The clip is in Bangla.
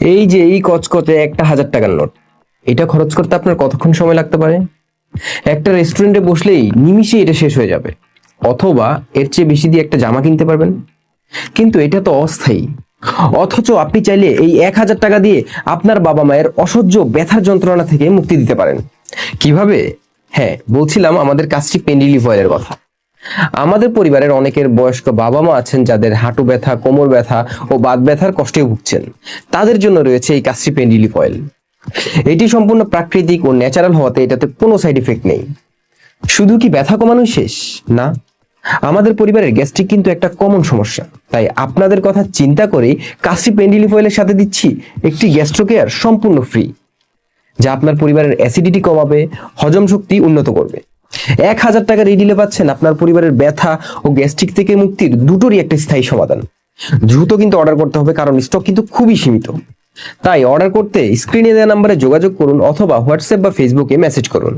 এই যে এই কচকচে একটা 1,000 টাকার নোট, এটা খরচ করতে আপনার কতক্ষণ সময় লাগতে পারে? একটা রেস্টুরেন্টে বসলেই নিমিষে এটা শেষ হয়ে যাবে। অথবা এর চেয়ে বেশি দিয়ে একটা জামা কিনতে পারবেন। কিন্তু এটা তো অস্থায়ী। অথচ আপনি চাইলে এই 1,000 টাকা দিয়ে আপনার বাবা মায়ের অসহ্য ব্যথার যন্ত্রণা থেকে মুক্তি দিতে পারেন। কিভাবে? হ্যাঁ, বলছিলাম আমাদের কাস্টিক পেন রিলিফ অয়েলের কথা। আমাদের পরিবারের অনেকের বয়স্ক বাবা মা আছেন যাদের হাঁটু ব্যথা, কোমর ব্যথা ও বাত ব্যথার কষ্টে ভুগছেন। তাদের জন্য রয়েছে এই কাস্টিক পেন রিলিফ অয়েল। এটি সম্পূর্ণ প্রাকৃতিক ও ন্যাচারাল হওয়াতে এটাতে কোনো সাইড ইফেক্ট নেই। শুধু কি ব্যথা কমানোই শেষ? না, আমাদের পরিবারের গ্যাস্ট্রিক কিন্তু একটা কমন সমস্যা। তাই আপনাদের কথা চিন্তা করে কাশি পেন রিলিফ অয়েলের সাথে দিচ্ছি একটি গ্যাস্ট্রো কেয়ার সম্পূর্ণ ফ্রি, যা আপনার পরিবারের অ্যাসিডিটি কমাবে, হজম শক্তি উন্নত করবে। 1,000 টাকা এই ডিলে পাচ্ছেন আপনার পরিবারের ব্যথা ও গ্যাস্ট্রিক থেকে মুক্তির দুটোরই একটা স্থায়ী সমাধান। দ্রুত কিন্তু অর্ডার করতে হবে, কারণ স্টক কিন্তু খুবই সীমিত। তাই অর্ডার করতে স্ক্রিনে দেওয়া নাম্বারে যোগাযোগ করুন অথবা হোয়াটসঅ্যাপ বা ফেসবুকে মেসেজ করুন।